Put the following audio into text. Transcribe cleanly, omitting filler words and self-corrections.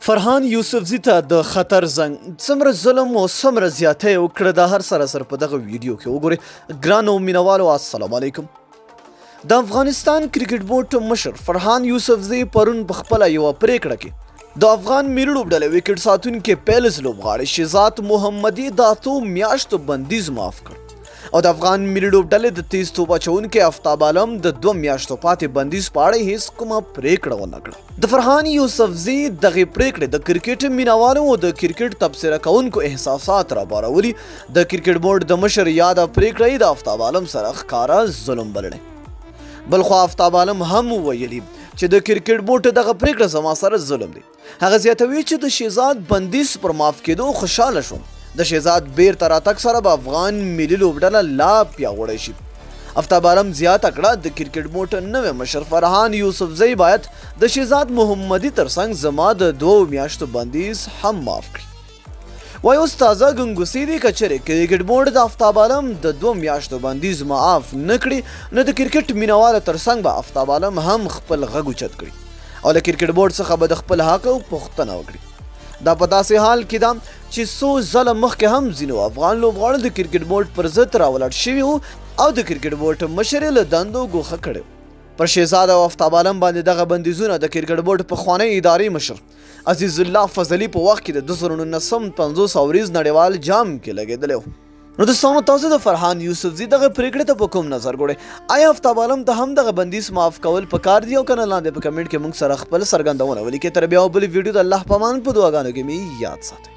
فرحان یوسفزي ته د خطر زنګ څومره ظلم او څومره زیاتی وکړه د هر سره په دغه ویډیو کې وګورئ. ګرانو مینوالو السلام علیکم. د افغانستان کرکټ بورډ مشر فرحان یوسفزي پرون په خپله یوه پریکړه کې د افغان ملي لوبډلې وکټ ساتونکي پیلز لوبغاړی شهزاد محمدي د 8 میاشتو بندیز معاف کړ او د افغان ملي لوبډلې د تیز توپ اچوونکي آفتاب عالم د 2 میاشتو پاتې بندیز په اړه هیڅ کومه پریکړه ونه کړه. د فرحان یوسفزي دغې پریکړې د کرکټ مینوالو او د کرکټ تبصره کوونکو احساسات رابارولي. د کرکټ بورډ د مشر یاده پریکړه د آفتاب عالم سره ښکاره ظلم بللی. بلخوا آفتاب عالم هم ویلي چې د کرکټ بورډ دغه پریکړه زما سره ظلم دی. هغه زیاتوي چې د شهزاد بندیز پر معاف کېدو خوشحاله شوم. د شهزاد بیرته راتګ سره به افغان ملي لوبډله لا پیاوړی شي. آفتاب عالم زیاته کړه د کرکټ بورډ نوی مشر فرحان یوسفزي باید د شهزاد محمدي ترڅنګ زما د 2 میاشتو بندیز هم معاف کړي. وایي اوس تازه ګنګوسې دي که چیرې کرکټ بورډ د آفتاب عالم د 2 میاشتو بندیز معاف نه کړي نو د کرکټ مینوالو ترڅنګ به آفتاب عالم هم خپل غږ اوچت کړي او له کرکټ بورډ څخه به د خپل حق پوښتنه وکړي. دا په داسې حال کې ده چې څو ځله مخکې هم ځینو افغان لوبغاړو د کرکټ بورډ پر ضد راولاړ شوي وو او د کرکټ بورډ مشر یې له دندو ګوښه کړی. پر شهزاد او آفتاب عالم باندې دغه بندیزونه د کرکټ بورډ پخوانی اداري مشر عزیز الله فضلي په وخت کې د 2019 اوریز نړیوال جام کې لګېدلی و. نو دوستانو تاسو د فرحان یوسفزي دغه پریکړې ته په کوم نظر ګورئ؟ آیا آفتاب عالم ته هم دغه بندیز معاف کول پکار دي او که نه لاندې په کمنټ کې موږ سره خپل څرګندونه ولیکئ. تر بیا بلې ویډیو د الله په امان په دعاګانو کې مې یاد ساتئ.